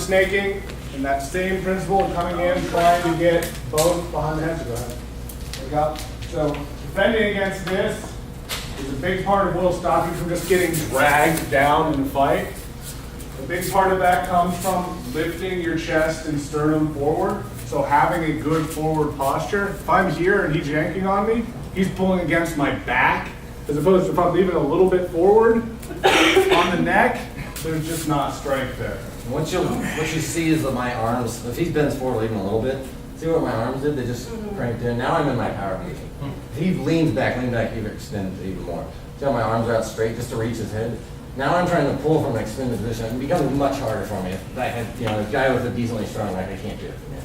snaking, and that same principle of coming in, trying to get both behind the head. So go ahead. Wake up. So defending against this is a big part of will stop you from just getting dragged down in the fight. A big part of that comes from lifting your chest and sternum forward. So having a good forward posture. If I'm here and he's yanking on me, he's pulling against my back, as opposed to if I'm leaving a little bit forward on the neck, there's just not strength there. What you see is that my arms, if he bends forward even a little bit, see what my arms did? They just cranked in. Now I'm in my power position. If he leans back, he extends even more. See how my arms are out straight just to reach his head? Now I'm trying to pull from an extended position. It becomes much harder for me. If I had, a guy with a decently strong neck, I can't do it from here.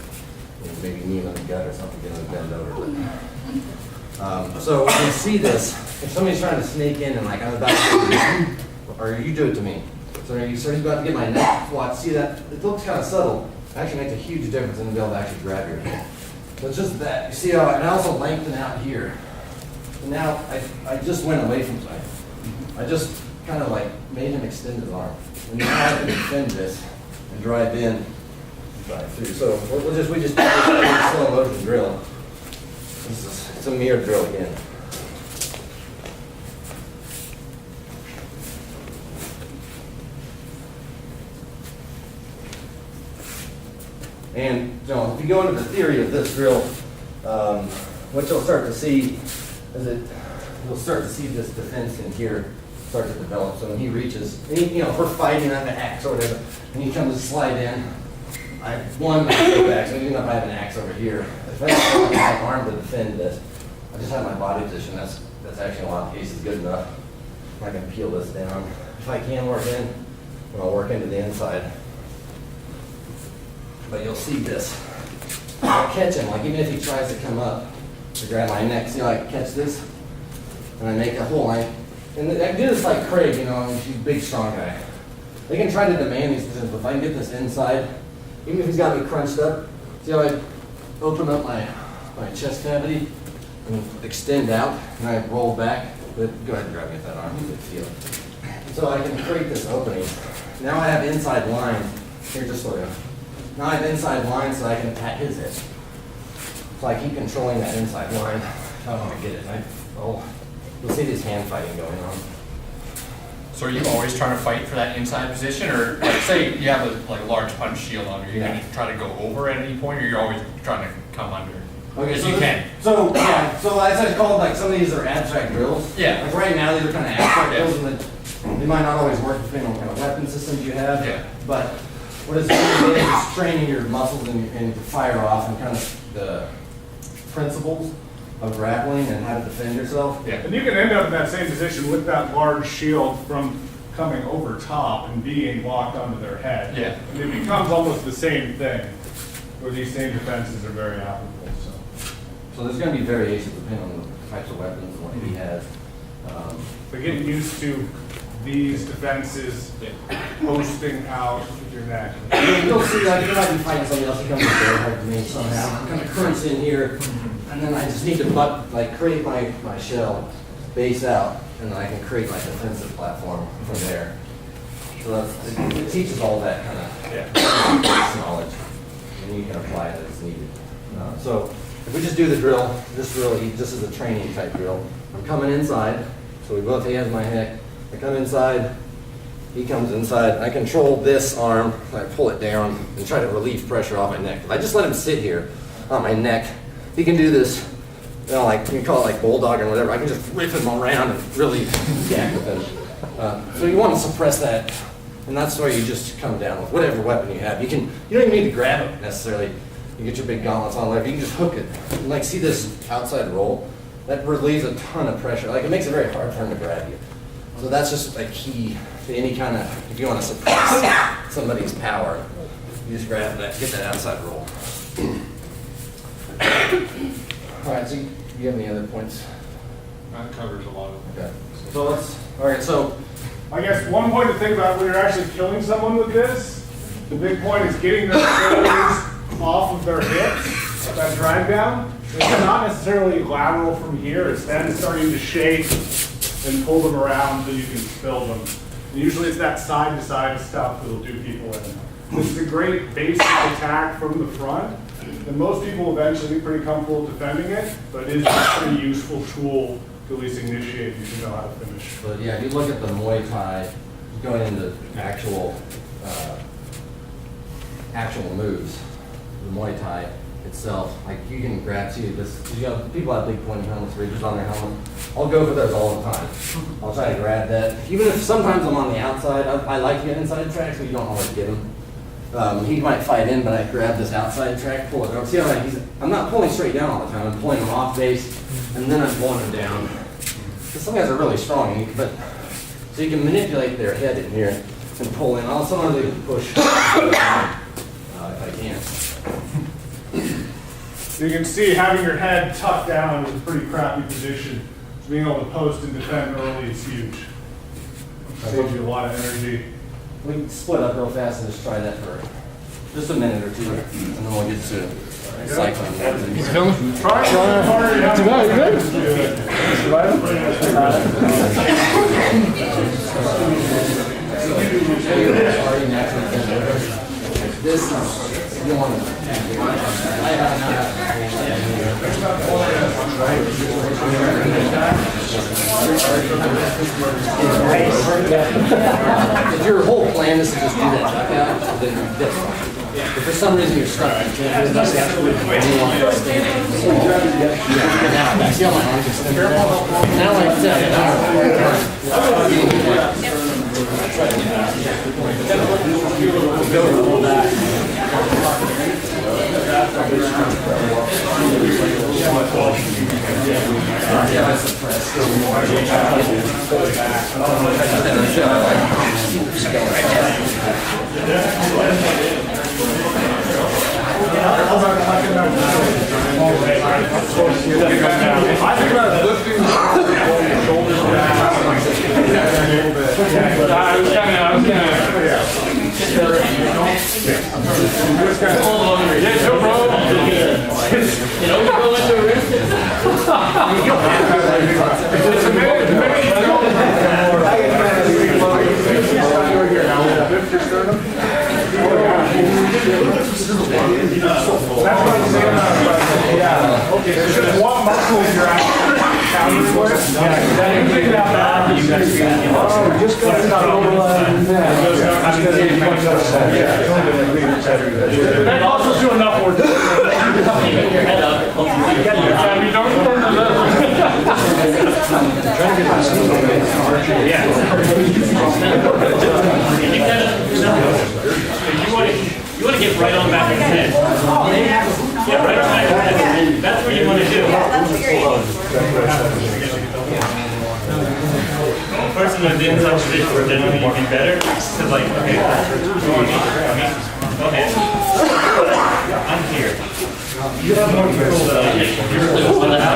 Maybe knee in the gut or something, get him to bend over. So when you see this, if somebody's trying to snake in and like I'm about to, or you do it to me. So he's about to get my neck. Watch, see that? It looks kind of subtle. It actually makes a huge difference in being able to actually grab your hand. So it's just that. You see how I also lengthen out here. And now I just went away from him. I just kind of like made him extend his arm. And now I can extend this and drive in. Drive through. So we just do a slow motion drill. It's a mirror drill again. And if you go into the theory of this drill, what you'll start to see is you'll start to see this defense in here start to develop. So when he reaches, and if we're fighting on the axe or whatever, and he comes to slide in, I go back, so even if I have an axe over here, if I have my arm to defend this, I just have my body position. That's actually in a lot of cases good enough. I can peel this down. If I can work in, I'll work into the inside. But you'll see this. I'll catch him, like even if he tries to come up to grab my neck, see how I can catch this? And I make a hole. And I do this like Craig, he's a big, strong guy. They can try to demand these positions, but if I can get this inside, even if he's got me crunched up, see how I open up my chest cavity and extend out, and I roll back. But go ahead and grab me with that arm, you can feel it. So I can create this opening. Now I have inside line. Here, just slow down. Now I have inside line so I can pat his head. So I keep controlling that inside line. I don't want to get it. You'll see this hand fighting going on. So are you always trying to fight for that inside position, or like say you have a large punch shield on, are you going to try to go over at any point, or you're always trying to come under? Okay, if so you can. So as I call it, like some of these are abstract drills. Yeah. Like right now, these are kind of abstract drills, and they might not always work depending on what kind of weapon systems you have. Yeah. But what it's doing is training your muscles and to fire off and kind of the principles of grappling and how to defend yourself. Yeah, and you can end up in that same position with that large shield from coming over top and being locked onto their head. Yeah. And it becomes almost the same thing, where these same defenses are very applicable. So there's going to be variations depending on the types of weapons and what he has. But getting used to these defenses posting out with your neck. You'll see, like, you might be fighting somebody else, he comes very hard to me somehow. I'm kind of crunch in here, and then I just need to create my shell, base out, and then I can create my defensive platform from there. So it teaches all that kind of knowledge, and you can apply it as needed. So if we just do the drill, this is a training type drill. I'm coming inside, so we both hands my neck. I come inside, he comes inside. I control this arm, I pull it down and try to relieve pressure off my neck. If I just let him sit here on my neck, he can do this, like you can call it like bulldog or whatever. I can just rip him around and really yak with him. So you want to suppress that, and that's where you just come down with whatever weapon you have. You don't even need to grab it necessarily. You get your big gauntlets on there, you can just hook it. And like see this outside roll? That relieves a ton of pressure. Like it makes it very hard for him to grab you. So that's just a key to any kind of, if you want to suppress somebody's power, you just grab that, get that outside roll. All right, so you have any other points? That covers a lot of Okay. So I guess one point to think about when you're actually killing someone with this, the big point is getting their shoulders off of their hips, that drag down. It's not necessarily lateral from here, it's then starting to shake and pull them around so you can spill them. And usually it's that side-to-side stuff that'll do people in. This is a great basic attack from the front. And most people eventually be pretty comfortable defending it, but it is a pretty useful tool to at least initiate if you know how to finish. But yeah, if you look at the Muay Thai, going into actual moves, the Muay Thai itself, like you can grab, see this, you have people have big pointy helmets, ridges on their helmet. I'll go for those all the time. I'll try to grab that. Even if sometimes I'm on the outside, I like to get inside tracks, but you don't always get them. He might fight in, but I grab this outside track, pull it over. See how I'm not pulling straight down all the time. I'm pulling them off base, and then I'm pulling them down. Some guys are really strong, but so you can manipulate their head in here and pull in. Sometimes they can push if I can. So you can see having your head tucked down is a pretty crappy position. So being able to post and defend early is huge. Saves you a lot of energy. We can split up real fast and just try that for just a minute or two, and then we'll get to cycling. Try it harder. This you want to. If your whole plan is to just do that duck out, then that's fine. If for some reason you're stuck, you can't do duck out, you want to stand. See how my arms are sticking out? Now like that. There's just one muscle you're actually countering with. Just go and that also do enough work. You want to get right on back of his head. Yeah, right on back of his head. That's what you want to do. That's what you're aiming The person who's in such position would generally be better. Because like, okay, okay. I'm here. You have more control than I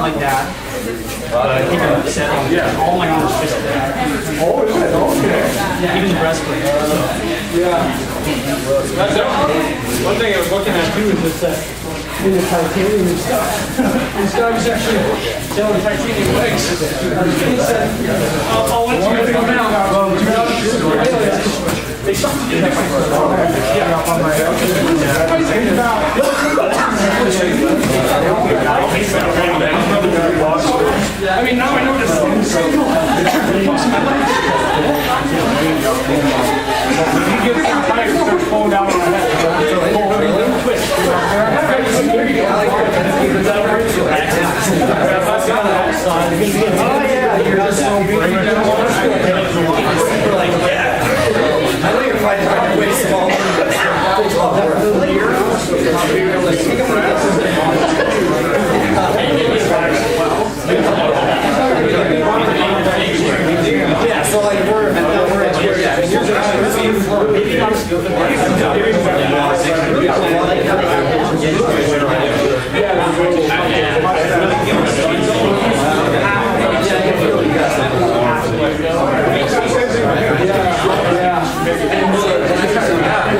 Like that. Yeah. All my arms just Oh, is it? Okay. even the breastplate. One thing I was looking at too is this in the titanium and stuff. This guy was actually selling titanium legs. He said, I'll let you come out. They suck. I mean, now I know this. He gets tired and starts pulling down on my head. Twist. Oh yeah, you're just so big. I know you're fighting like way smaller. Yeah, so like we're at here, yeah. And you're maybe not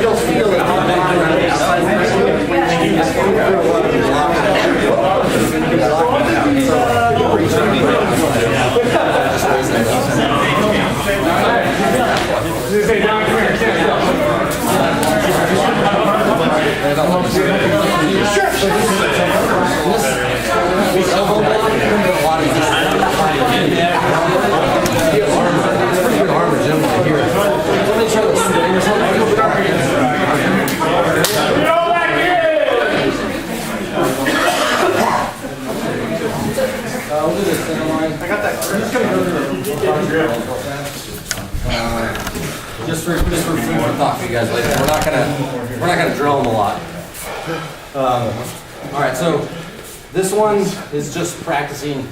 you'll feel it. Just for food for thought for you guys later. We're not gonna drill them a lot. All right, so this one is just practicing.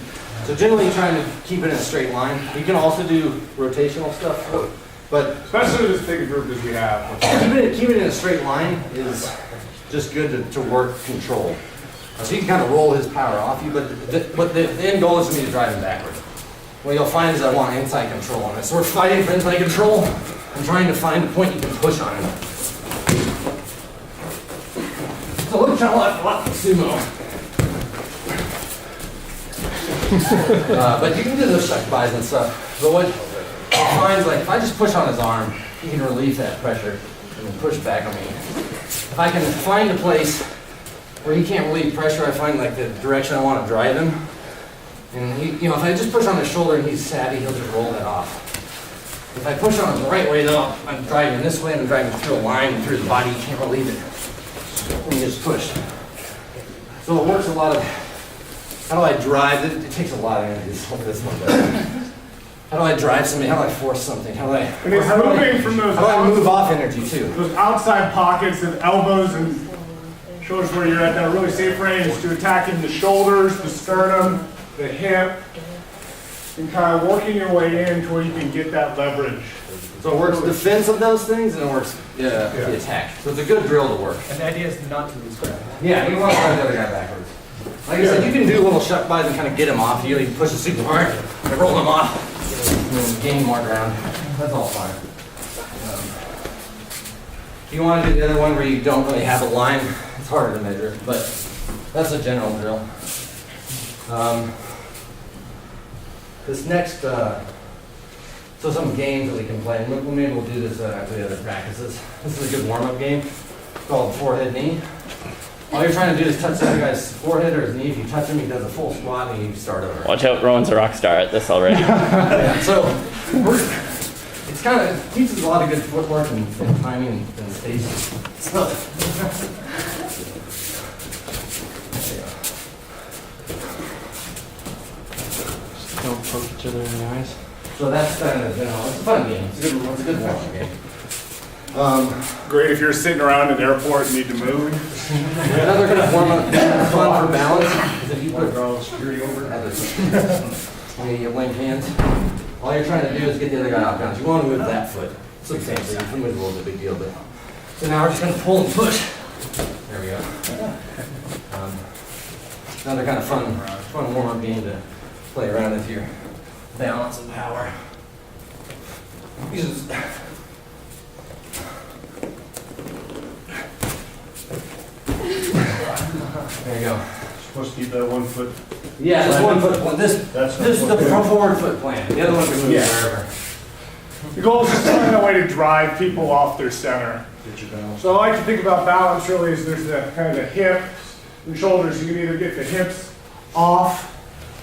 So generally trying to keep it in a straight line. You can also do rotational stuff, but Especially with as big a group as we have. keeping it in a straight line is just good to work control. So you can kind of roll his power off you, but the end goal is for me to drive him backwards. What you'll find is I want inside control on it. So we're fighting for inside control. I'm trying to find a point you can push on him. So look kind of like sumo. But you can do those shuck buys and stuff. But what I find is like if I just push on his arm, he can relieve that pressure and then push back on me. If I can find a place where he can't relieve pressure, I find like the direction I want to drive him. And he, if I just push on his shoulder and he's savvy, he'll just roll that off. If I push on him the right way, though, I'm driving this way and I'm driving through a line through his body, he can't relieve it. And you just push. So it works a lot of, how do I drive? It takes a lot of energy, this one does. How do I drive somebody? How do I force something? How do I, And it's moving from those how do I move off energy too? those outside pockets of elbows and shoulders where you're at that really safe range to attacking the shoulders, the sternum, the hip, and kind of working your way in to where you can get that leverage. So it works defense of those things and it works the attack. So it's a good drill to work. And the idea is not to lose ground. Yeah, you want to drive the other guy backwards. Like I said, you can do little shuck buys and kind of get him off you. You can push it super hard and roll him off and then gain more ground. That's all fine. If you want to do the other one where you don't really have a line, it's harder to measure, but that's a general drill. This next, so some games that we can play. Maybe we'll do this after the other practices. This is a good warm-up game called forehead knee. All you're trying to do is touch that guy's forehead or his knee. If you touch him, he does a full squat and you start over. Watch out, Rowan's a rock star at this already. Yeah, so it's kind of teaches a lot of good footwork and timing and spacing. So, Don't poke each other in the eyes. so that's kind of it's a fun game. It's a good warm-up game. Great if you're sitting around an airport and need to move. Another good warm-up fun for balance is if you put security over. have this. You link hands. All you're trying to do is get the other guy off balance. You want to move that foot substantially. You can move a little bit, big deal, but. So now we're just going to pull and push. There we go. Another kind of fun warm-up game to play around with your balance and power. There you go. Supposed to keep that 1 foot. Yeah, this 1 foot plan. This is the forward foot plan. The other one can move wherever. The goal is just to find a way to drive people off their center. Get your balance. So I like to think about balance really as there's that kind of the hips and shoulders. You can either get the hips off,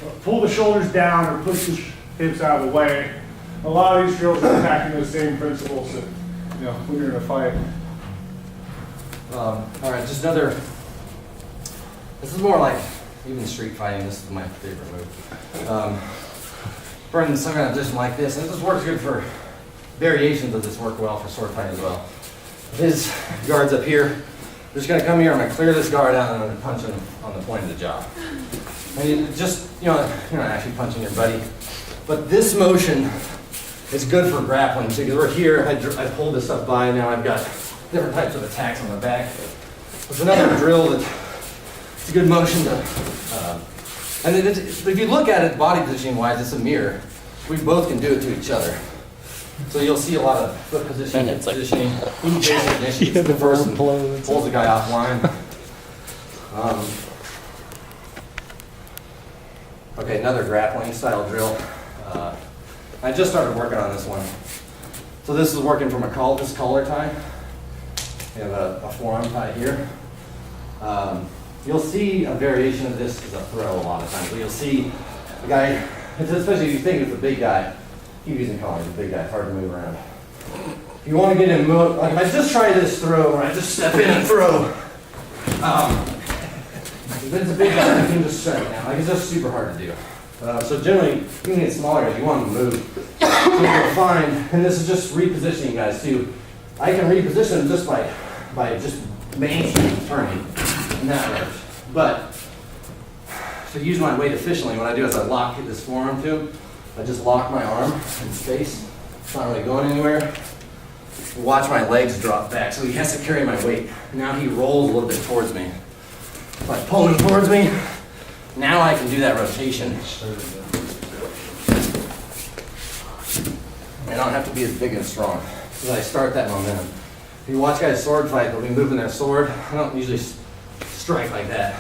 or pull the shoulders down, or push the hips out of the way. A lot of these drills are attacking those same principles that, when you're in a fight. All right, just another. This is more like even street fighting. This is my favorite move. For instance, some kind of position like this, and this works good for variations of this. Work well for sword fighting as well. His guard's up here. I'm just gonna come here. I'm gonna clear this guard out, and I'm gonna punch him on the point of the jaw. And you just, you're not actually punching your buddy, but this motion is good for grappling. So because we're here, I pulled this up by. Now I've got different types of attacks on the back. It's another drill that it's a good motion to. And then if you look at it body positioning wise, it's a mirror. We both can do it to each other. So you'll see a lot of foot positioning. Basic initiatives. The person pulls the guy offline. Okay, another grappling style drill. I just started working on this one. So this is working from this collar tie. We have a forearm tie here. You'll see a variation of this as a throw a lot of times. So you'll see a guy, especially if you think it's a big guy, keep using collars, a big guy, it's hard to move around. If you want to get him moved, like if I just try this throw, where I just step in and throw, if it's a big guy, you can just shut it down. Like it's just super hard to do. So generally, you can get smaller guys, you want them to move. So you'll find, and this is just repositioning guys too, I can reposition them just by just mainstream turning in that range. But to use my weight efficiently, what I do is I lock this forearm to him. I just lock my arm in space. It's not really going anywhere. Watch my legs drop back, so he has to carry my weight. Now he rolls a little bit towards me. If I pull him towards me, now I can do that rotation. I don't have to be as big and strong. So I start that momentum. If you watch guys sword fight, they'll be moving their sword. I don't usually strike like that.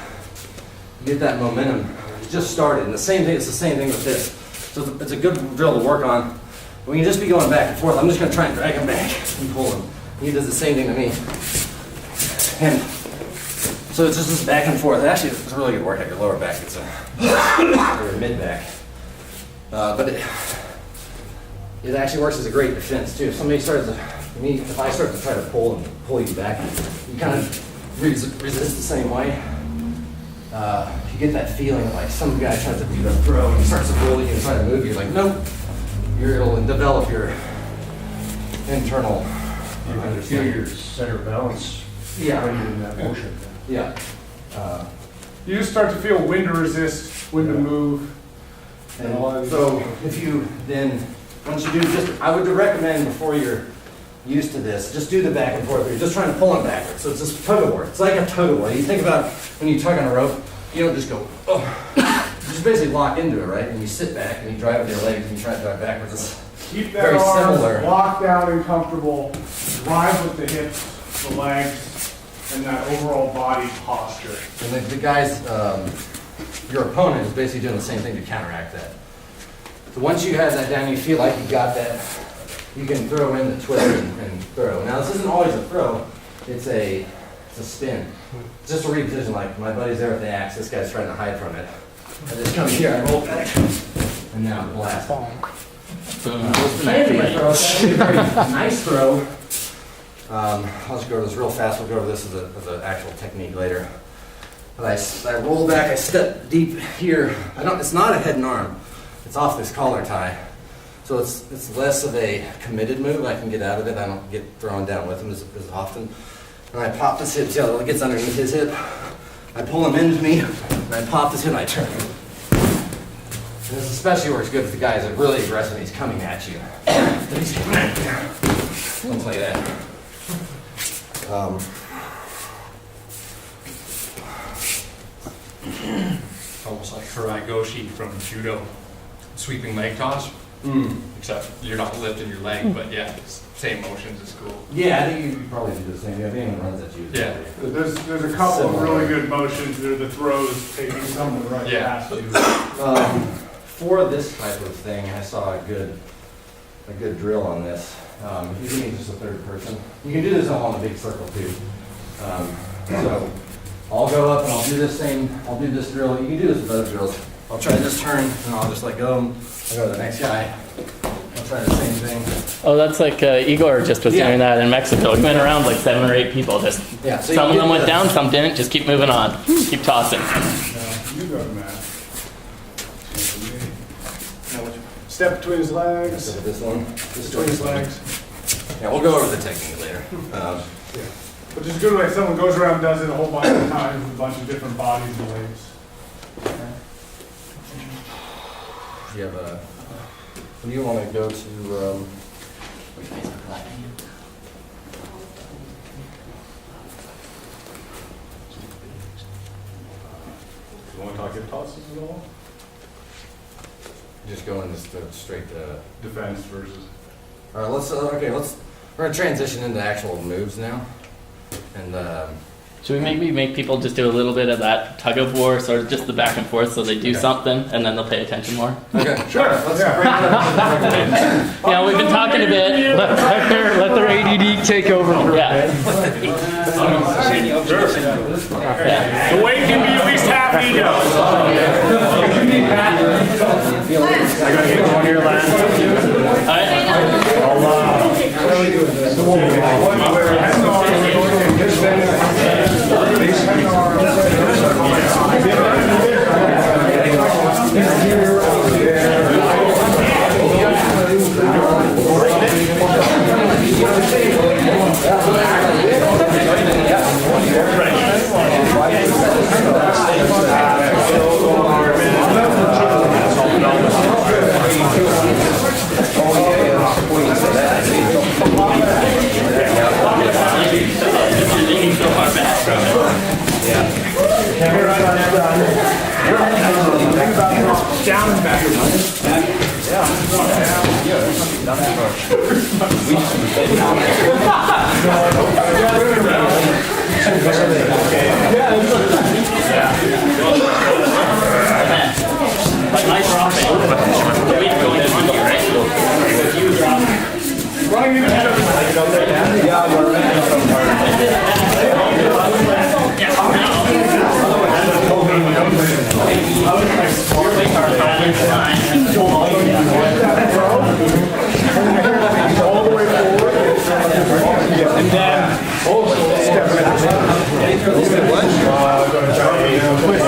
You get that momentum. It just started. And the same thing, it's the same thing with this. So it's a good drill to work on. We can just be going back and forth. I'm just going to try and drag him back and pull him. He does the same thing to me. And so it's just this back and forth. Actually, it's a really good workout. Your lower back, it's or mid back. But it actually works as a great defense too. If somebody if I start to try to pull you back, you kind of resist the same way. You get that feeling of like some guy tries to do the throw and he starts to pull you and try to move you. Like, nope. It'll develop your internal. You can feel your center balance. Yeah. When you're in that motion. Yeah. You just start to feel when to resist, when to move. And so if you then, once you do I would recommend before you're used to this, just do the back and forth. You're just trying to pull them backwards. So it's this tug of war. It's like a tug of war. You think about when you tug on a rope, you don't just go, oh. You just basically lock into it, right? And you sit back and you drive with your legs and you try to drive backwards. It's Keep that very arm similar. locked down and comfortable. Drive with the hips, the legs, and that overall body posture. And the guys, your opponent is basically doing the same thing to counteract that. So once you have that down, you feel like you got that, you can throw in the twist and throw. Now this isn't always a throw, it's a spin. It's just a reposition, like my buddy's there with the axe, this guy's trying to hide from it. I just come here, I roll back, and now blast. It can be a throw, it can be a very nice throw. I'll just go over this real fast, we'll go over this as an actual technique later. But I roll back, I step deep here. It's not a head and arm, it's off this collar tie. So it's less of a committed move, I can get out of it, I don't get thrown down with him as often. And I pop this hip, see how it gets underneath his hip? I pull him into me, and I pop this hip, and I turn. And this especially works good if the guy is really aggressive and he's coming at you. Something like that. Almost like Haragoshi from judo, sweeping leg toss, except you're not lifting your leg, but yeah, it's same motions is cool. Yeah, I think you could probably do the same. Yeah, if anyone runs at you. Yeah. There's a couple of really good motions. They're the throws, taking someone right Yeah. past you. For this type of thing, I saw a good drill on this. You can use just a third person. You can do this all in a big circle too. So I'll go up and I'll do this drill. You can do this with other drills. I'll try this turn and I'll just let go. I'll go to the next guy. I'll try the same thing. Oh, that's like Igor just was Yeah. doing that in Mexico. He went around like 7 or 8 people. Just Yeah, so some of you them get went the- down, some didn't. Just keep moving on. Keep tossing. You go, Matt. Step between his legs. So this one. Between his legs. Yeah, we'll go over the technique later. Which is good, like someone goes around and does it a whole bunch of times with a bunch of different bodies and legs. You have a. When you want to go to. You want to talk hip tosses at all? Just go in this straight to. Defense versus. All right, we're gonna transition into actual moves now, and Should we maybe make people just do a little bit of that tug of war, sort of just the back and forth, so they do something and then they'll pay attention more? okay, Sure. let's Yeah. break it up. Yeah, we've been talking a bit. Let their ADD take over for Yeah. a bit. Yeah. The weight can be at least half ego. I gotta get one here last. All right. Down and back. But nice dropping. We can go in on you, right? You drop. Running in ahead of all the way forward. And then step back. Twist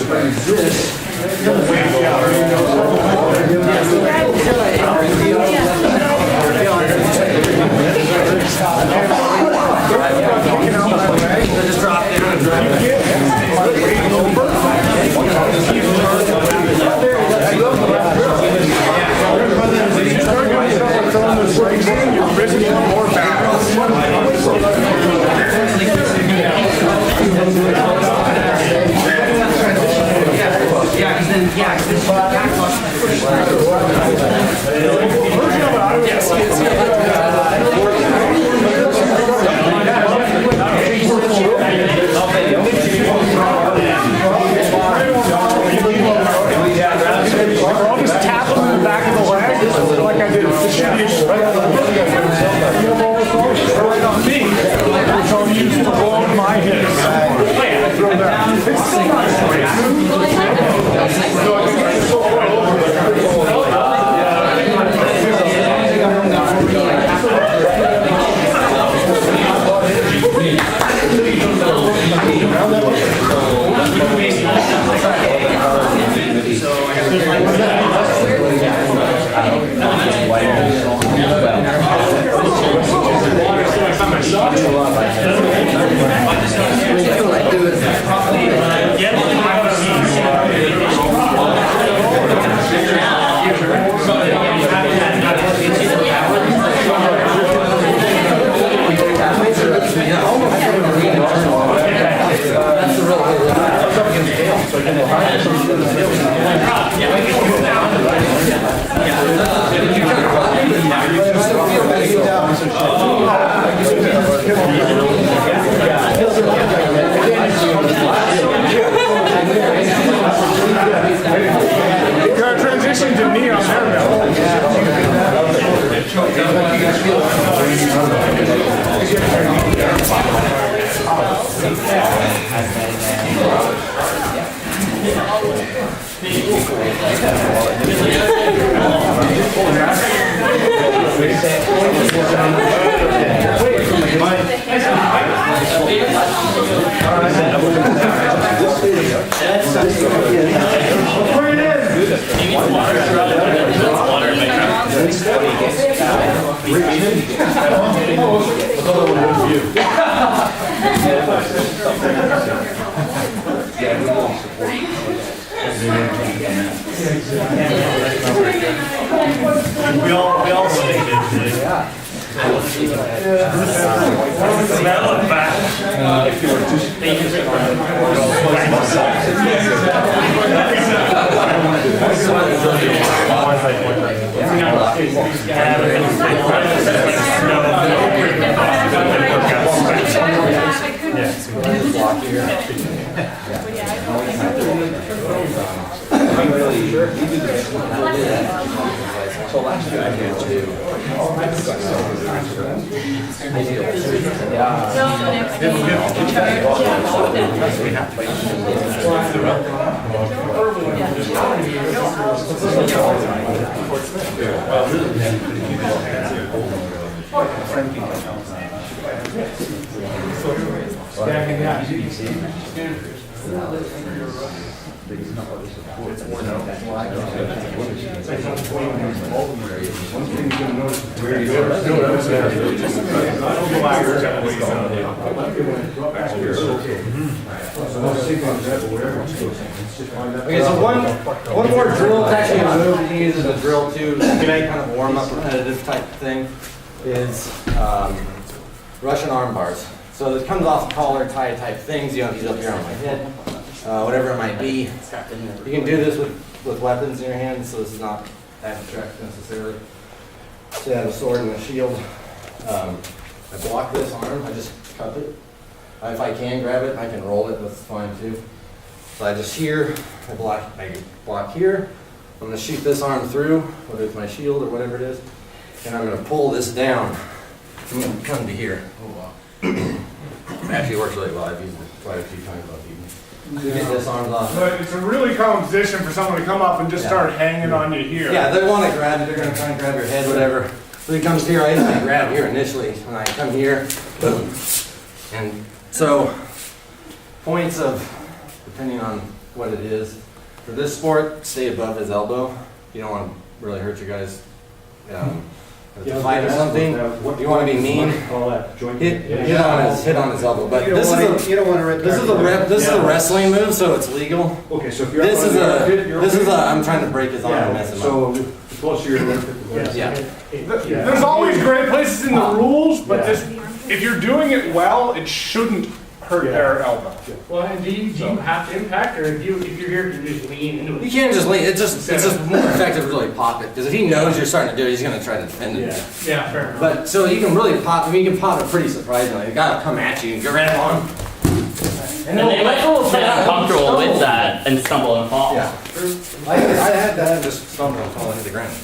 through Just drop You're risking more balance. I'll just tap him in the back of the leg, like I did with the shitty right on me, which I'll use to blow my hips. Throw that. It's still not straight. We all stated that. So last year I did too. Okay, so one more drill technique move you can use as a drill too, to make kind of warm up repetitive type thing, is Russian arm bars. So it comes off collar tie type things. You have these up here on my head, whatever it might be. You can do this with weapons in your hand, so this is not abstract necessarily. So you have a sword and a shield. I block this arm, I just cut it. If I can grab it, I can roll it, that's fine too. So I just here, I block here. I'm gonna shoot this arm through, whether it's my shield or whatever it is, and I'm gonna pull this down. I'm gonna come to here. Oh wow. It actually works really well. I've used it quite a few times on people. To get this arm off. But it's a really common position for someone to come up and just start hanging on you here. Yeah, they want to grab it. They're going to try and grab your head, whatever. So he comes here. I usually grab here initially. When I come here, boom. And so, points of, depending on what it is. For this sport, stay above his elbow. You don't want to really hurt your guys. Fight or something. You want to be mean. Hit on his elbow. But this is a wrestling move, so it's legal. Okay, so if you're This is a I'm trying to break his arm and mess him up. So the closer you're lifted, the less. Yeah. There's always great places in the rules, but if you're doing it well, it shouldn't hurt their elbow. Well, and do you have to impact, or if you're here to just lean into it? You can't just lean. It's just more effective to really pop it. Because if he knows you're starting to do it, he's going to try to defend it. Yeah, fair enough. But so you can really pop. I mean, you can pop it pretty surprisingly. The guy will come at you and grab on. And they might get uncomfortable with that and stumble and fall. Yeah. I had that just stumble and fall into the ground.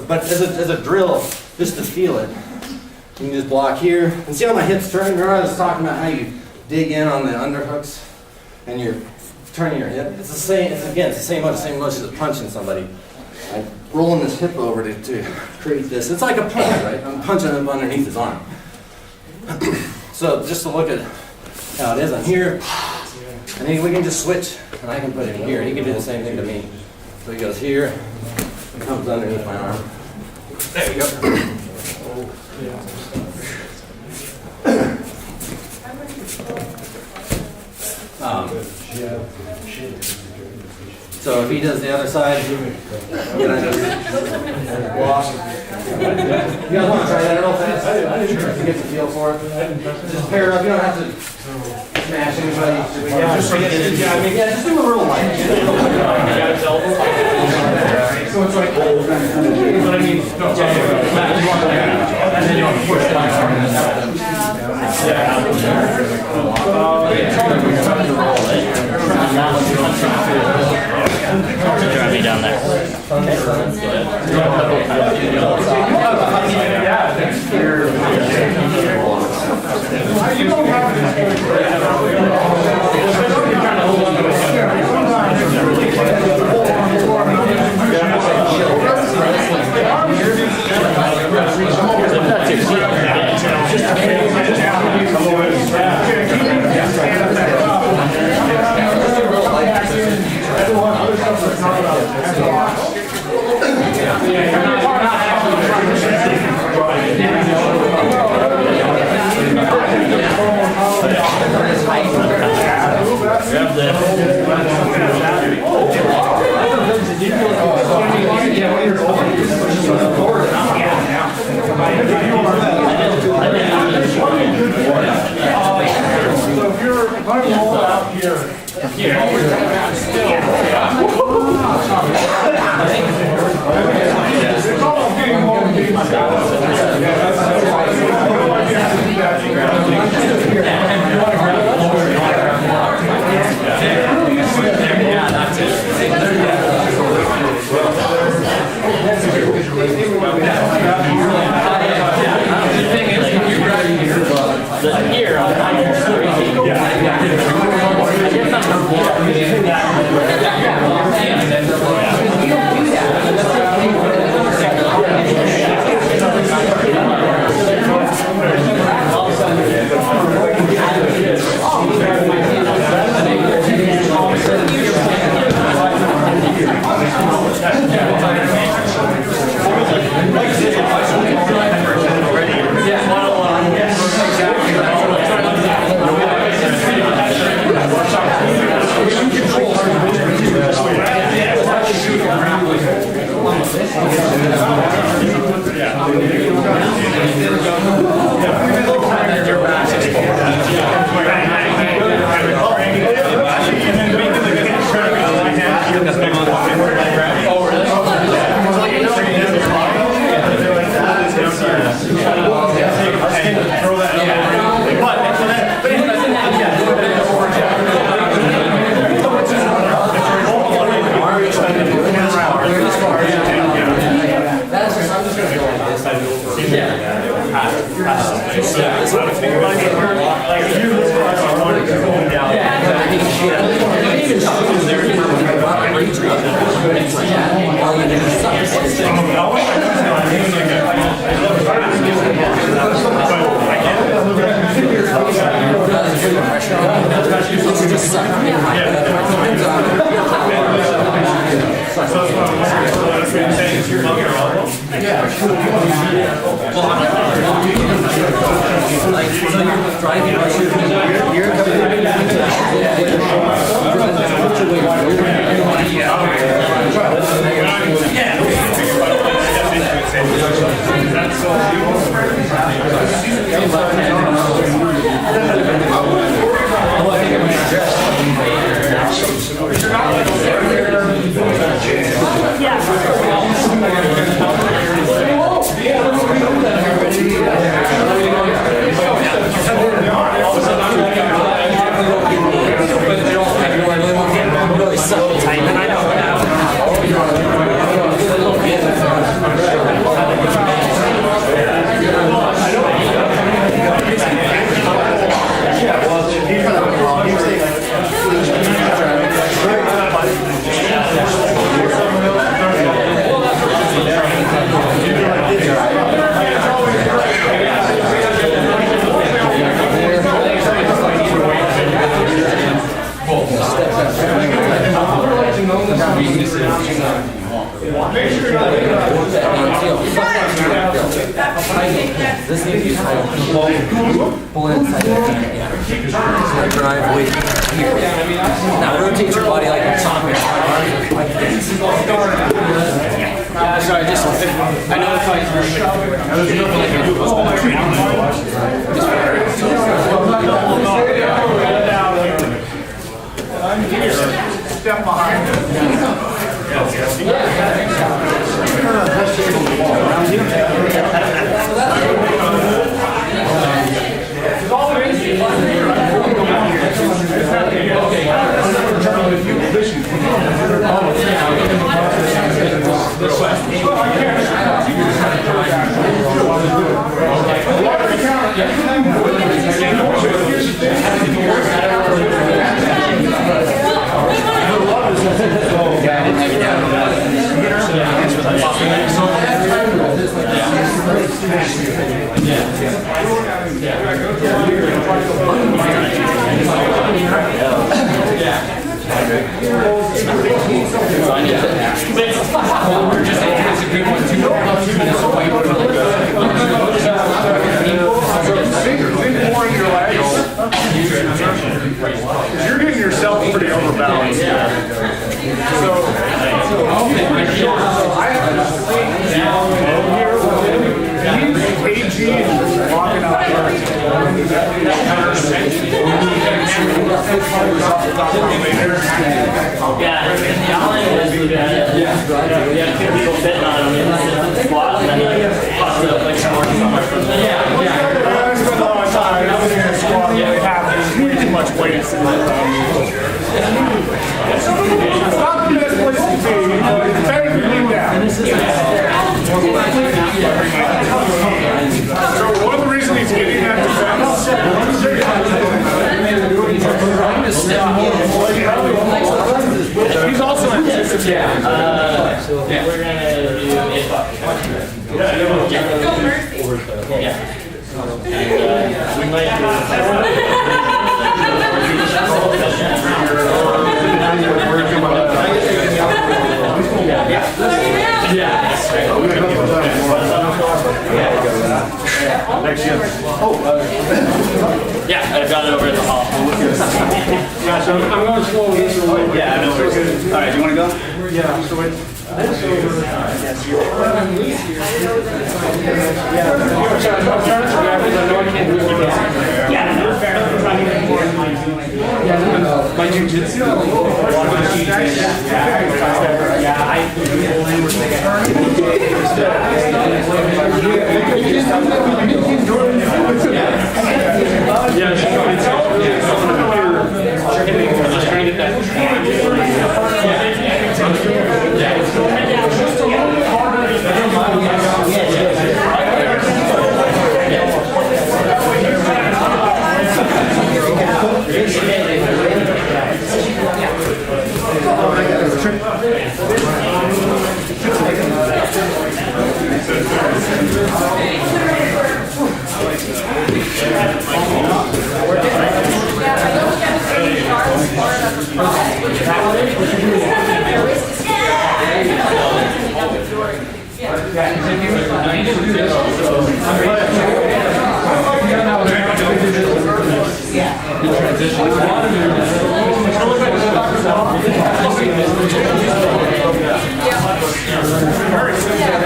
But as a drill, just to feel it, you can just block here. And see how my hips turn? Remember I was talking about how you dig in on the underhooks and you're turning your hip? It's the same, it's the same motion as punching somebody. I'm rolling this hip over to create this. It's like a punch, right? I'm punching him underneath his arm. So just to look at how it is, I'm here, and then we can just switch, and I can put him here. He can do the same thing to me. So he goes here, and comes underneath my arm. There you go. So if he does the other side, then I just walk. You guys want to try that real fast? To get the feel for it. Just pair up. You don't have to smash anybody. Just do a real light. So it's like, what I mean, and then you want to push it on. Drive me down there. You don't have So if you're going to roll out here, it's almost getting more than being my Here, This needs to be pull inside the drive weight here. Now rotate your body like a soccer. Like this. Sorry, I know if I'm here. Step behind. You're getting yourself pretty overbalanced. So, I have to sling down here. He's KG and walking out here. Yeah, y'all in this we had two people sitting on him in the squat and then he popped up like somewhere from there. I spent a lot of time in the squat really happy. Way too much weight. It's not the best place to be, but it's better to lean down. So one of the reasons he's getting that defense, he's also anticipating. We're gonna do it. Yeah. And we might do yeah, I've got it over at the hall. Yeah, so I'm going slow this way. Yeah, no worries. All right, do you want to go? Yeah, so it's my jiu-jitsu.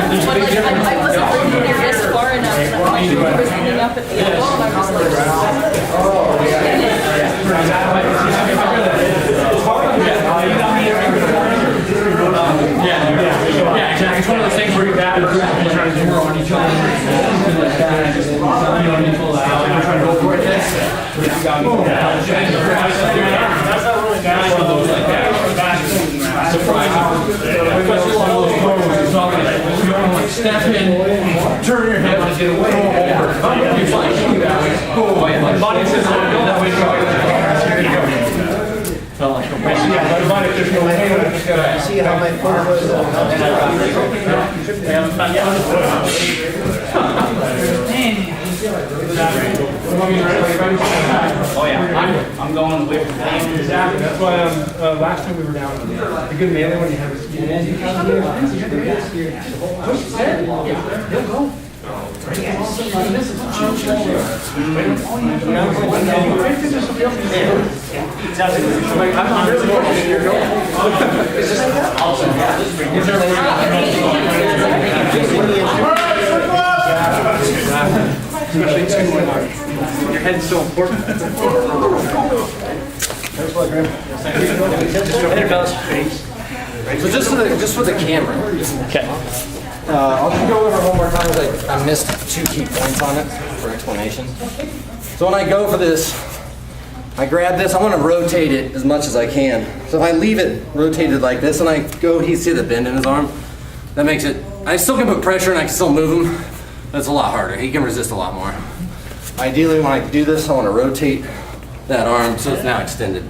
Just trying to get that. I wasn't working there this far enough. He was leaning up at the elbow, and I was like, Yeah, exactly. It's one of those things where you're trying to throw on each other. Trying to go for it. That's not really bad. One of those like that. Surprising. Especially along those throws. It's not like you want to like step in, turn your head and get away. You're fine. Go away. My body says I want to go that way. Here you go. Felt like a See how my foot was. Oh yeah, I'm going away from pain. Exactly. That's why last time we were down, the good melee when you have a he'll go. Especially too when your head's so important. So just for the camera. Okay. I'll just go over one more time because I missed 2 key points on it for explanation. So when I go for this, I grab this, I want to rotate it as much as I can. So if I leave it rotated like this and I go, you see the bend in his arm? That makes it, I still can put pressure and I can still move him. That's a lot harder. He can resist a lot more. Ideally, when I do this, I want to rotate that arm so it's now extended.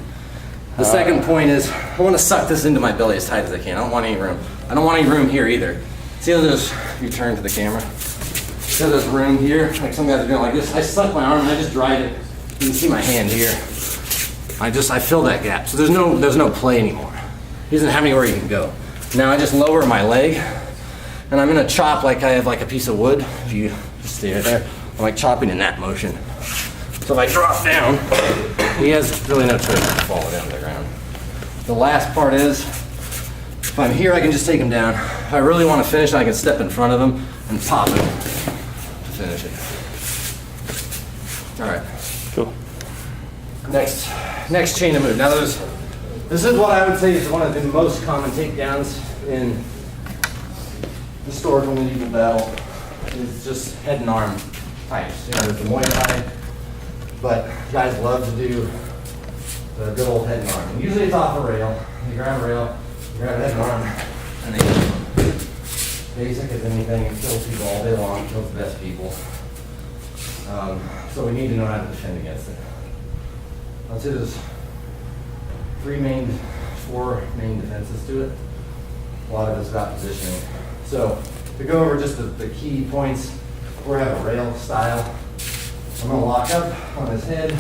The second point is I want to suck this into my belly as tight as I can. I don't want any room. I don't want any room here either. See how there's, you turn to the camera. See how there's room here? Like some guys are doing like this. I suck my arm and I just drive it. You can see my hand here. I fill that gap. So there's no play anymore. He doesn't have anywhere he can go. Now I just lower my leg and I'm gonna chop like I have like a piece of wood. If you just stay right there, I'm like chopping in that motion. So if I drop down, he has really no choice but to fall down to the ground. The last part is, if I'm here, I can just take him down. If I really want to finish, I can step in front of him and pop him to finish it. All right. Cool. Next chain of move. Now this is what I would say is one of the most common takedowns in historical medieval battle. Is just head and arm types. You know, there's the Muay Thai, but guys love to do the good old head and arm. And usually it's off a rail. You grab a rail, you grab a head and arm, and they basic as anything. It kills people all day long. Kills the best people. So we need to know how to defend against it. I'll say there's 4 main defenses to it. A lot of it's about positioning. So to go over just the key points, we have a rail style. I'm gonna lock up on his head,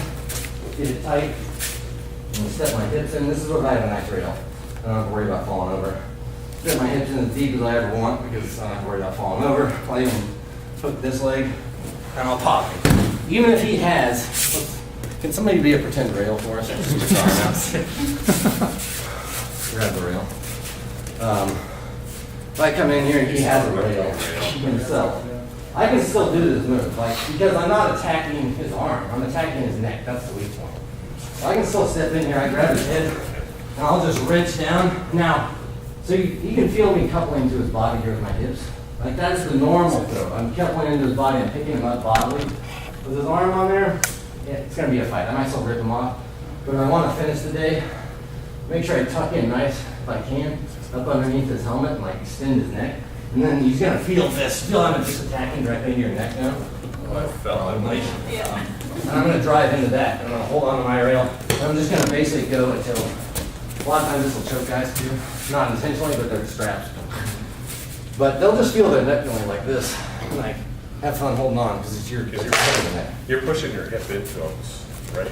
get it tight, I'm gonna step my hips in. This is what I have a nice rail. I don't have to worry about falling over. Step my hips in as deep as I ever want because I don't have to worry about falling over. I'll even hook this leg and I'll pop it. Even if he has, can somebody be a pretend rail for us? Grab the rail. If I come in here and he has a rail himself, I can still do this move, because I'm not attacking his arm, I'm attacking his neck. That's the weak point. So I can still step in here, I grab his head, and I'll just wrench down. Now, so you can feel me coupling to his body here with my hips. Like that's the normal throw. I'm coupling into his body and picking him up bodily. With his arm on there, yeah, it's gonna be a fight. I might still rip him off, but if I want to finish the day, make sure I tuck in nice if I can, up underneath his helmet and like extend his neck. And then he's gonna feel this. Feel I'm just attacking directly into your neck now. I felt like, and I'm gonna drive into that. I'm gonna hold on to my rail. And I'm just gonna basically go until, a lot of times this will choke guys too. Not intentionally, but they're strapped. But they'll just feel their neck going like this. And like, have fun holding on, because it's your neck. You're pushing your hip into them, right?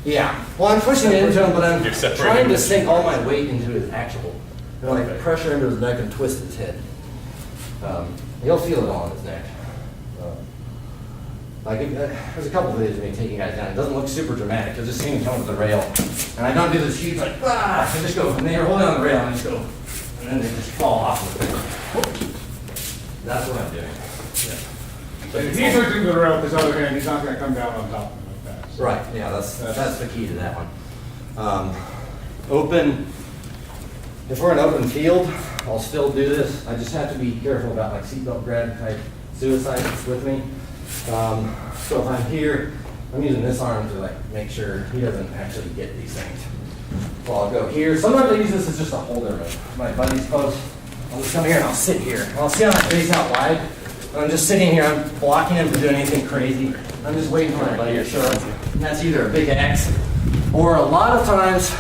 Yeah. Well, I'm pushing it into him, but I'm You're separating trying to them. sink all my weight into his actual, like pressure into his neck and twist his head. He'll feel it all in his neck. There's a couple of videos of me taking guys down. It doesn't look super dramatic. You'll just see me come with the rail, and I don't do this huge like I just go, and they're holding on the rail, and I just go, and then they just fall off with it. That's what I'm doing. If he's hooking the rail with his other hand, he's not going to come down on top of him like that. So. Right, yeah, that's the key to that one. Open, if we're in an open field, I'll still do this. I just have to be careful about like seatbelt grab type suicides with me. So if I'm here, I'm using this arm to like make sure he doesn't actually get these things. So I'll go here. Sometimes I use this as just a holder move. My buddy's close. I'll just come here and I'll sit here. I'll sit on my face out wide. And I'm just sitting here, I'm blocking him from doing anything crazy. I'm just waiting for my buddy to show up. And that's either a big axe, or a lot of times,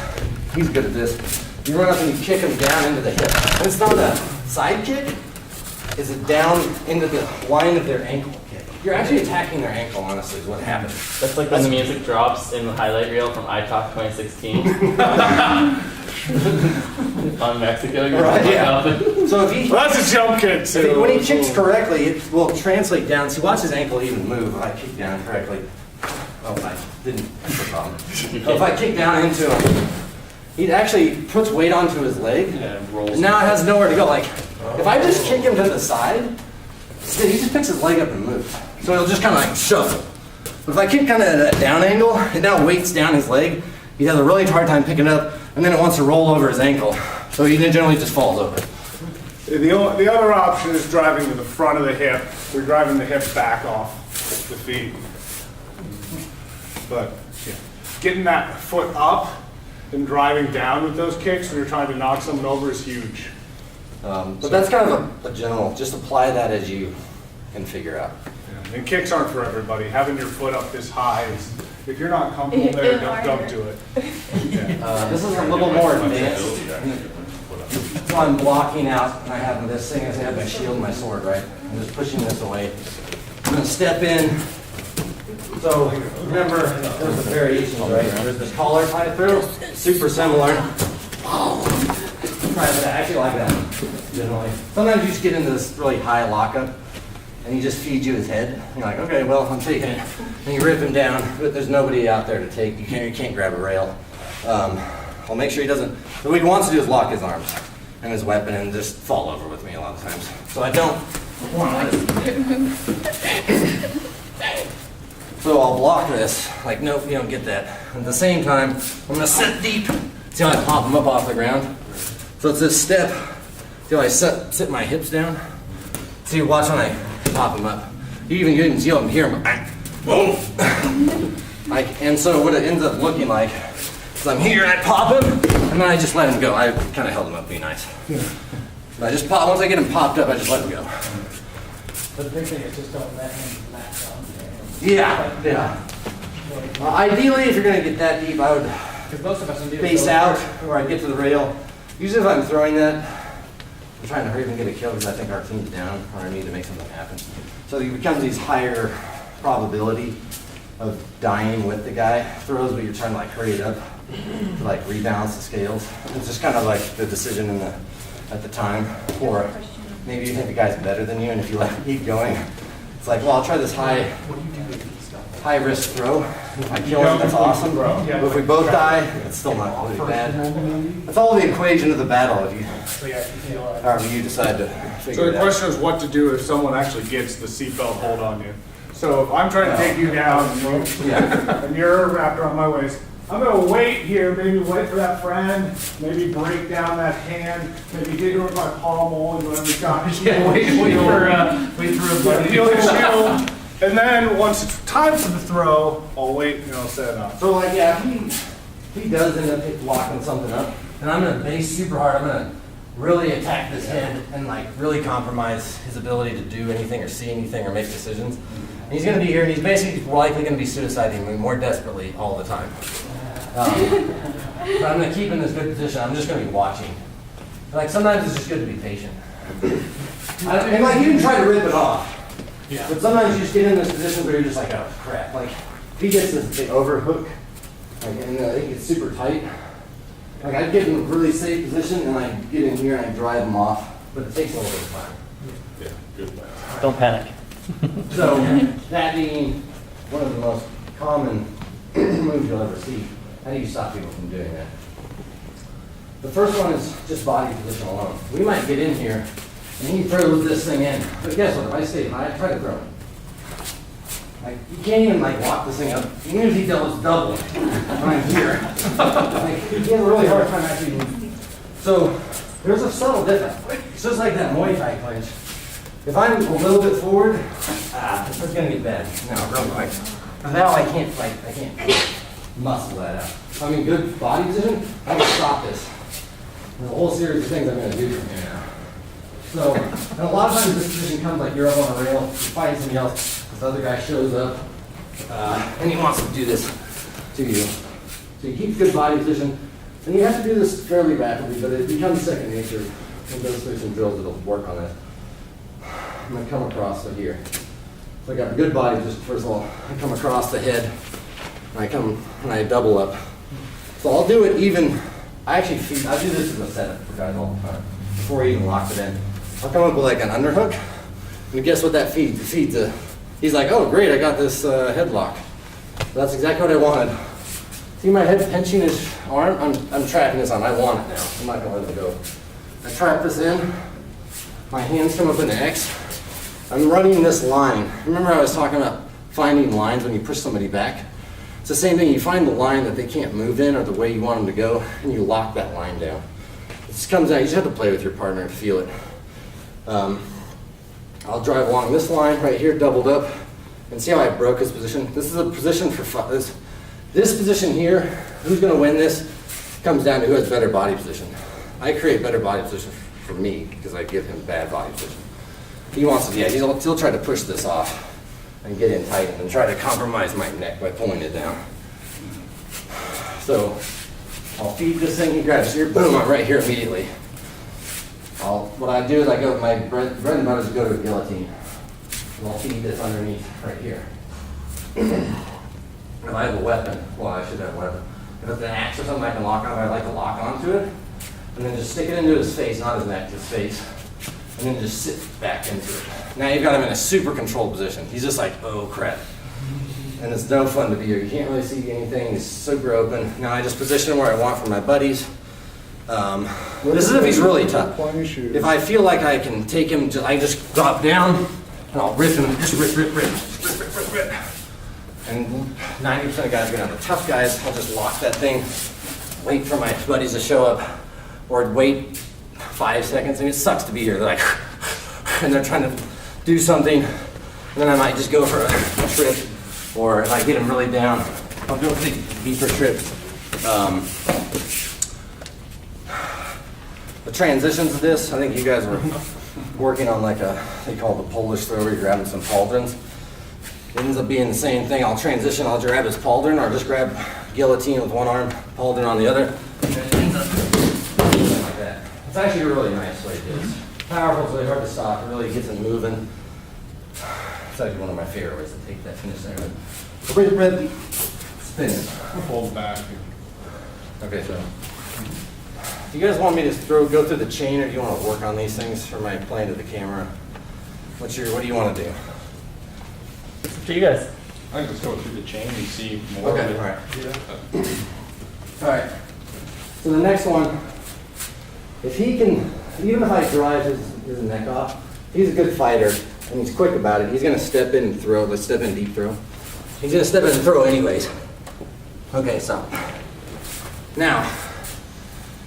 he's good at this, you run up and you kick him down into the hip. And it's not a side kick, it's a down into the line of their ankle kick. You're actually attacking their ankle, honestly, is what happens. That's like when the music drops in the highlight reel from iTalk 2016. On Mexico, you're Right, yeah. So if he, Well, that's a jump kick, too. when he kicks correctly, it will translate down. See, watch his ankle even move if I kick down correctly. Oh, I didn't. That's the problem. If I kick down into him, he actually puts weight onto his leg. And rolls. And now it has nowhere to go. Like, if I just kick him to the side, he just picks his leg up and moves. So he'll just kind of like shuffle. But if I kick kind of at that down angle, it now weights down his leg. He has a really hard time picking it up, and then it wants to roll over his ankle. So he generally just falls over. The other option is driving to the front of the hip. We're driving the hip back off the feet. But yeah, getting that foot up and driving down with those kicks when you're trying to knock someone over is huge. But that's kind of a general, just apply that as you can figure out. Yeah, and kicks aren't for everybody. Having your foot up this high is, if you're not comfortable there, don't do it. Yeah. This is a little more advanced. So I'm blocking out, and I have this thing, I have my shield and my sword, right? I'm just pushing this away. I'm gonna step in. So remember, there's the variations, right? There's the collar tie through, super similar. Try that, I actually like that one, generally. Sometimes you just get into this really high lockup. and he just feeds you his head. And you're like, okay, well, I'm taking it. And you rip him down, but there's nobody out there to take. You can't grab a rail. I'll make sure he doesn't. What he wants to do is lock his arms and his weapon and just fall over with me a lot of times. So I don't want to. So I'll block this, like, nope, you don't get that. At the same time, I'm gonna sit deep. See how I pop him up off the ground? So it's this step. See how I sit my hips down? See, watch when I pop him up. You can see him, hear him. Boom! And so what it ends up looking like is I'm here and I pop him, and then I just let him go. I kind of held him up, be nice. But I just pop, once I get him popped up, I just let him go. But the big thing is just don't let him latch on. Yeah. Ideally, if you're going to get that deep, I would Most of us can do face out, or I'd get to the rail. Usually if I'm throwing that, I'm trying to hurry up and get a kill because I think our team's down, or I need to make something happen. So it becomes these higher probability of dying with the guy throws, but you're trying to like hurry it up to like rebalance the scales. It's just kind of like the decision at the time, or maybe you think the guy's better than you, and if you let him keep going, it's like, well, I'll try this high risk throw. If I kill him, that's awesome. But if we both die, it's still not really bad. That's all the equation of the battle if you, however you decide to figure So it the out. question is what to do if someone actually gets the seatbelt hold on you. So if I'm trying to take you down and you're wrapped around my waist, I'm gonna wait here, maybe wait for that friend, maybe break down that hand, maybe hit her with my palm only when we got Wait for a buddy. feel the shield. And then once it's time for the throw, I'll wait and I'll set it up. So like, yeah, if he does end up locking something up, and I'm gonna base super hard, I'm gonna really attack this head and like really compromise his ability to do anything or see anything or make decisions. And he's gonna be here and he's basically likely gonna be suiciding more desperately all the time. But I'm gonna keep in this good position, I'm just gonna be watching. Like sometimes it's just good to be patient. And like you can try to rip it off. Yeah. But sometimes you just get in this position where you're just like, oh crap. Like if he gets this big overhook, like, and it gets super tight, like I'd get in a really safe position and I get in here and I drive him off, but it takes a little bit of time. Yeah, good. Don't panic. So that being one of the most common moves you'll ever see, how do you stop people from doing that? The first one is just body position alone. We might get in here and he throws this thing in, but guess what? If I stay high, I try to throw it. Like you can't even like lock this thing up. Even if he does double when I'm here, like you have a really hard time actually. So there's a subtle difference. It's just like that Muay Thai clinch. If I'm a little bit forward, this is gonna get bad. No, real quick. Now I can't fight. I can't muscle that out. I'm in good body position. I can stop this. There's a whole series of things I'm gonna do from here now. So, and a lot of times this position comes like you're up on a rail, you find somebody else, this other guy shows up, and he wants to do this to you. So you keep good body position, and you have to do this fairly rapidly, but it becomes second nature. And those through some drills that'll work on it. I'm gonna come across right here. So I got a good body position. First of all, I come across the head, and I double up. So I'll do it even, I do this as a setup for guys all the time, before I even lock it in. I'll come up with like an underhook, and guess what that feeds? It feeds he's like, oh great, I got this headlock. That's exactly what I wanted. See my head pinching his arm? I'm trapping this on, I want it now. I'm not gonna let it go. I trap this in, my hands come up in the X. I'm running this line. Remember I was talking about finding lines when you push somebody back? It's the same thing, you find the line that they can't move in or the way you want them to go, and you lock that line down. It just comes out, you just have to play with your partner and feel it. I'll drive along this line right here, doubled up, and see how I broke his position? This is a position for fun. This position here, who's gonna win this, comes down to who has better body position. I create better body position for me because I give him bad body position. He wants to, he'll try to push this off and get in tight and try to compromise my neck by pulling it down. So I'll feed this thing, he grabs here, boom, I'm right here immediately. What I do is I go, my bread and butter is go to a guillotine. And I'll feed this underneath right here. If I have a weapon, well I should have a weapon. If it's an axe or something I can lock on, I'd like to lock onto it. And then just stick it into his face, not his neck, his face. and then just sit back into it. Now you've got him in a super controlled position. He's just like, oh crap. And it's no fun to be here. You can't really see anything. He's super open. Now I just position him where I want for my buddies. This is if he's really tough. If I feel like I can take him, I just drop down and I'll rip him, just rip. And 90% of guys are gonna have the tough guys. I'll just lock that thing, wait for my buddies to show up, or wait 5 seconds. And it sucks to be here. They're like, and they're trying to do something, and then I might just go for a trip, or if I get them really down, I'll go for the deeper trip. The transitions of this, I think you guys were working on like they call it the Polish throw, where you're grabbing some pauldrons. It ends up being the same thing. I'll transition, I'll grab his pauldron, or just grab guillotine with one arm, pauldron on the other. And it ends up like that. It's actually a really nice way to do it. Powerful, it's really hard to stop. It really gets it moving. It's actually one of my favorite ways to take that finish there. Red, spin it. Hold back. Okay, so. Do you guys want me to go through the chain, or do you want to work on these things for my playing to the camera? What do you want to do? To you guys. I think let's go through the chain and see more. Okay, all right. All right. So the next one, if he can, even if I drive his neck off, he's a good fighter and he's quick about it. He's going to step in and throw. Let's step in deep throw. He's going to step in and throw anyways. Okay, so now,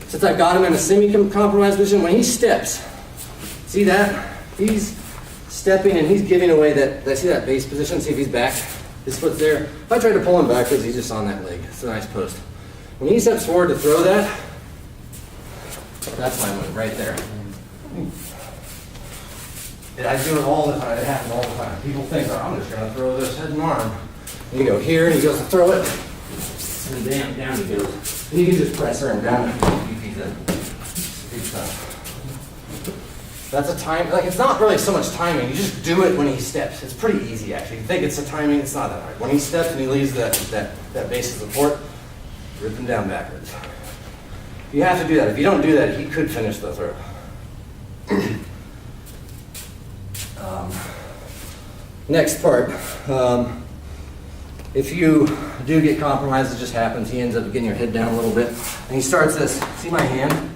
since I've got him in a semi-compromised position, when he steps, see that? He's stepping and he's giving away see that base position? See if he's back? His foot's there. If I try to pull him backwards, he's just on that leg. It's a nice post. When he steps forward to throw that, that's my move right there. And I do it all the time. It happens all the time. People think, oh, I'm just going to throw this head and arm. And you go here, and he goes to throw it, and down he goes. And you can just press her and down. That's a time, like it's not really so much timing, you just do it when he steps. It's pretty easy actually. You think it's a timing, it's not that hard. When he steps and he leaves that base of support, rip him down backwards. You have to do that. If you don't do that, he could finish the throw. Next part, if you do get compromised, it just happens. He ends up getting your head down a little bit. And he starts this, see my hand?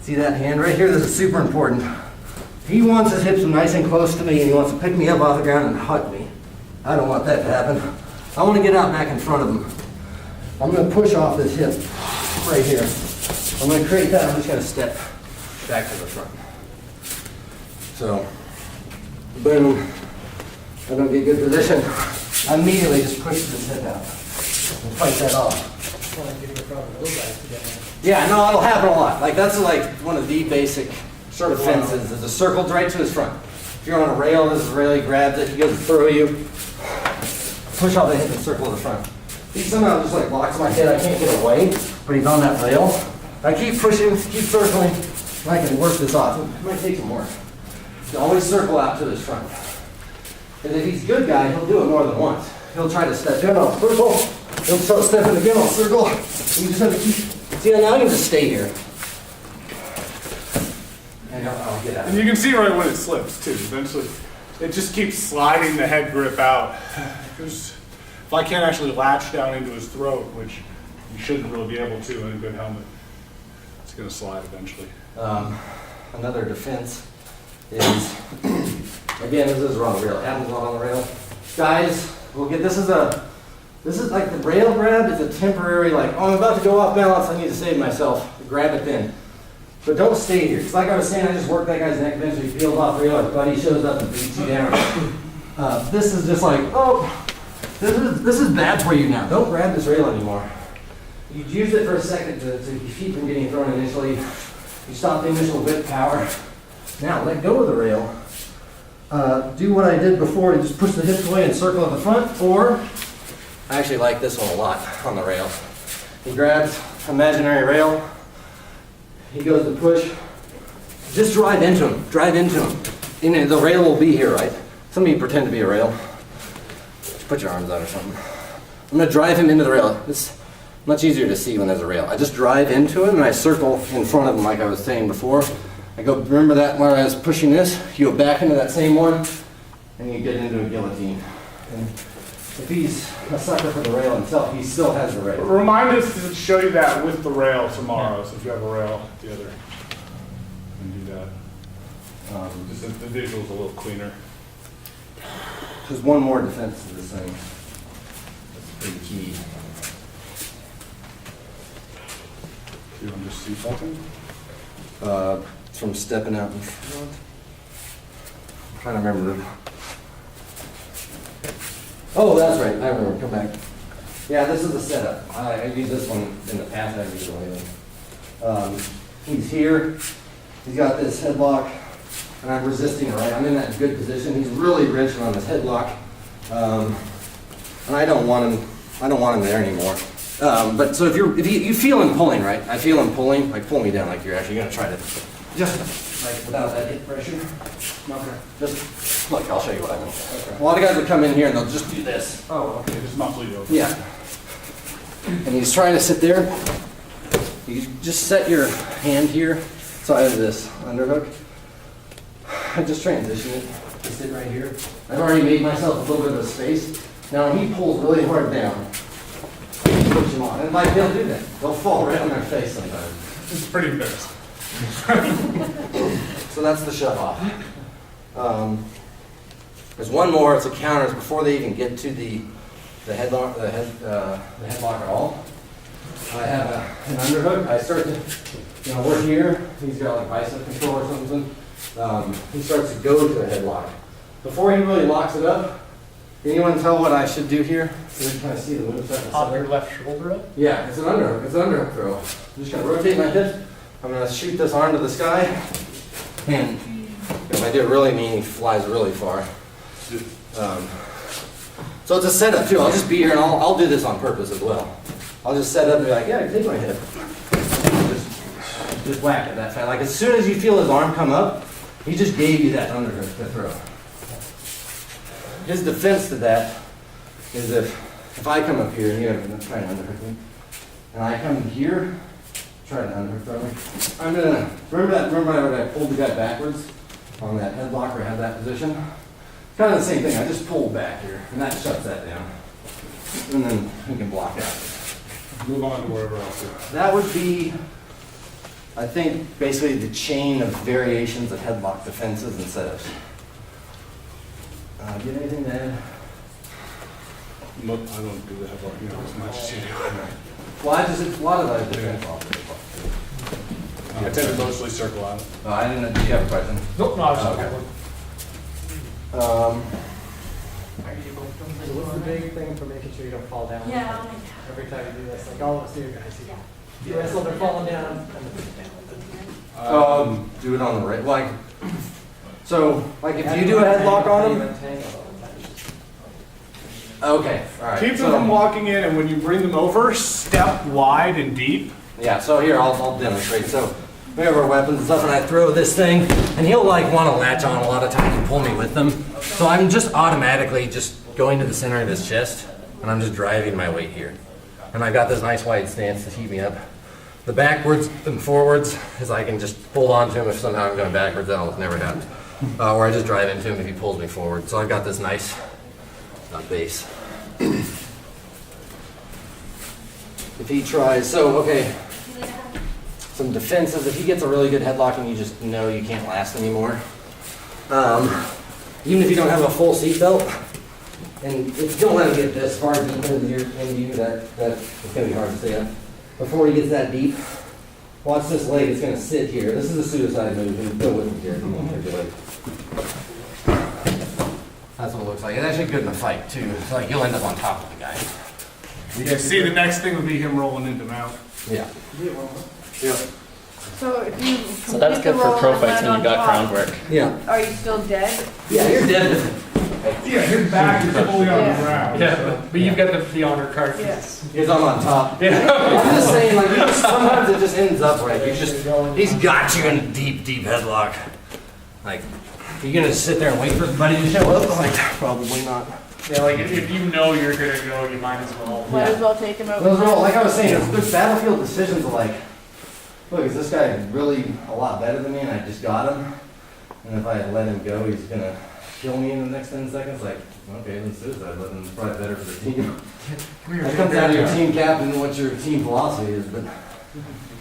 See that hand right here? This is super important. He wants his hips nice and close to me, and he wants to pick me up off the ground and hug me. I don't want that to happen. I want to get out back in front of him. I'm going to push off this hip right here. I'm going to create that. I'm just going to step back to the front. So, boom. I don't get good position. I immediately just push this hip out and fight that off. Yeah, no, it'll happen a lot. Like that's like one of the basic sort of fences is a circle right to his front. If you're on a rail, this is a rail, he grabs it, he goes to throw you, push off the hip and circle to the front. He somehow just like locks my head, I can't get away, but he's on that rail. I keep pushing, keep circling, and I can work this off. It might take some work. You always circle out to his front. And if he's a good guy, he'll do it more than once. He'll try to step in, I'll circle, he'll start stepping again, I'll circle. And you just have to keep, see now I can just stay here. And I'll get out. And you can see right when it slips too. Eventually, it just keeps sliding the head grip out. Because if I can't actually latch down into his throat, which you shouldn't really be able to in a good helmet, it's going to slide eventually. Another defense is, again, this is on the rail. It happens a lot on the rail. Guys, we'll get, this is like the rail grab is a temporary, like, oh, I'm about to go off balance, I need to save myself. Grab it then. But don't stay here. Because like I was saying, I just worked that guy's neck, eventually peeled off the rail, his buddy shows up and beats you down. This is just like, oh, this is bad for you now. Don't grab this rail anymore. You use it for a second to keep from getting thrown initially. You stop the initial whip power. Now let go of the rail. Do what I did before and just push the hips away and circle at the front, or I actually like this one a lot on the rail. He grabs imaginary rail, he goes to push, just drive into him, And the rail will be here, right? Some of you pretend to be a rail. Just put your arms out or something. I'm gonna drive him into the rail. It's much easier to see when there's a rail. I just drive into him and I circle in front of him like I was saying before. I go, remember that when I was pushing this? You go back into that same one, and you get into a guillotine. And if he's a sucker for the rail himself, he still has the rail. Remind us to show you that with the rail tomorrow, since you have a rail at the other. And do that. Just so the visual's a little cleaner. There's one more defense to this thing. That's pretty key. You want to just see something? It's from stepping out in front. I'm trying to remember. Oh, that's right. I remember. Come back. Yeah, this is a setup. I used this one in the past. I used it lately. He's here. He's got this headlock, and I'm resisting it. Right, I'm in that good position. He's really wrenching on this headlock, and I don't want him. I don't want him there anymore. But so if you feel him pulling, right? I feel him pulling. Like pull me down. Like you're actually gonna try to just like without that hip pressure. Okay. Just look. I'll show you what I mean. Okay. A lot of guys would come in here and they'll just do this. Oh, okay. Just muscle you over. Yeah. And he's trying to sit there. You just set your hand here. So I have this underhook. I just transition it to sit right here. I've already made myself a little bit of a space. Now he pulls really hard down. Push him on. And like they'll do that. They'll fall right on their face sometimes. It's pretty embarrassing. So that's the shove off. There's one more. It's a counter. It's before they even get to the headlock. The headlock at all. I have an underhook. I start to, we're here. He's got like bicep control or something. He starts to go to a headlock. Before he really locks it up, anyone tell what I should do here? So you kind of see the movement. Pop your left shoulder up. Yeah, it's an underhook. It's an underhook throw. I'm just going to rotate my hip. I'm going to shoot this arm to the sky. And if I do it really mean, he flies really far. So it's a setup too. I'll just be here and I'll do this on purpose as well. I'll just set up and be like, yeah, take my hip. Just whack it that fast. Like as soon as you feel his arm come up, he just gave you that underhook to throw. His defense to that is if I come up here and you're trying to underhook me, and I come here, try to underhook throw me, I'm gonna remember when I pulled the guy backwards on that headlock or I had that position. It's kind of the same thing. I just pulled back here, and that shuts that down, and then we can block out. Move on to wherever else. That would be, I think, basically the chain of variations of headlock defenses and setups. Do you have anything to add? No, I don't do the headlock as much as you do. Well, it's a lot of those defense offers. I tend to mostly circle out. I didn't know. Do you have a question? Nope, no, I was just So what's the big thing for making sure you don't fall down? Yeah. Every time you do this, like all of us do, guys. You wrestle, they're falling down. Do it on the right. Like, so, like if you do a headlock on them. Okay, all right. Keep them from walking in, and when you bring them over, step wide and deep. Yeah, so here, I'll demonstrate. So we have our weapons and stuff, and I throw this thing, and he'll like want to latch on a lot of times and pull me with them. So I'm just automatically just going to the center of his chest, and I'm just driving my weight here. And I've got this nice wide stance to keep me up. The backwards and forwards is I can just hold on to him if somehow I'm going backwards. That almost never happens. Or I just drive into him if he pulls me forward. So I've got this nice base. If he tries, so okay, some defenses. If he gets a really good headlock and you just know you can't last anymore, even if you don't have a full seatbelt, and if you don't let him get this far deep into you, that it's going to be hard to stay up. Before he gets that deep, watch this leg. It's going to sit here. This is a suicide move. And go with me here. Come on, here, Billy. That's what it looks like. It's actually good in a fight too. It's like you'll end up on top of the guy. You can see the next thing would be him rolling into mount. Yeah. Yep. So if you So that's good for pro fights when you got groundwork. Yeah. Are you still dead? Yeah, you're dead. Yeah, his back is fully on the ground. Yeah, but you've got the honor card. Yes. He's on top. Yeah. I'm just saying, like, sometimes it just ends up right. He's got you in a deep, deep headlock. Like, you're gonna sit there and wait for somebody to show up? Like, probably not. Yeah, like if you know you're gonna go, you might as well. Might as well take him over. Those are all, like I was saying, there's battlefield decisions of like, Look, is this guy really a lot better than me and I just got him? And if I let him go, he's gonna kill me in the next 10 seconds? Like, okay, then suicide button is probably better for the team. That comes out of your team captain, what your team philosophy is, but.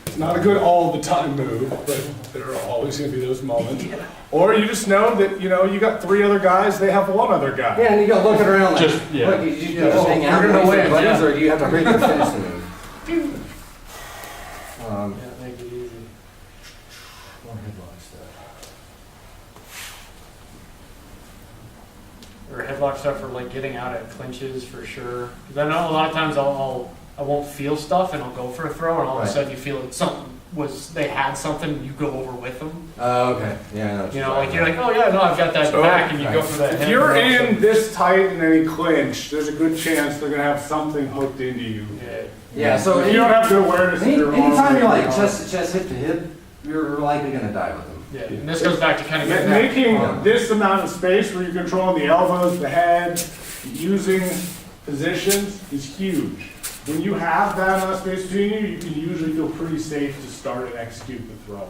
It's not a good all the time move, but there are always gonna be those moments. Or you just know that, you got 3 other guys, they have 1 other guy. Yeah, and you go looking around like, Just- yeah. look, you just hang out and wait for buttons, or do you have to break and finish the move? Yeah, make it easy. More headlock stuff. Or headlock stuff for like getting out at clinches for sure. 'Cause I know a lot of times I won't feel stuff and I'll go for a throw and all of a Right. sudden you feel that they had something and you go over with them. Oh, okay. Yeah, I know what You know, talking like you're like, oh yeah, no, I've got that So, back, and you go for that. If head you're and all of a in this tight in any clinch, there's a good chance they're gonna have something hooked into you. sudden- Yeah, so If you don't have good awareness of your arm. anytime you're like chest to chest, hip to hip, you're likely gonna die with them. yeah, and this goes back to kind of getting that. Making this amount of space where you're controlling the elbows, the head, using positions is huge. When you have that amount of space between you, you can usually feel pretty safe to start and execute the throw.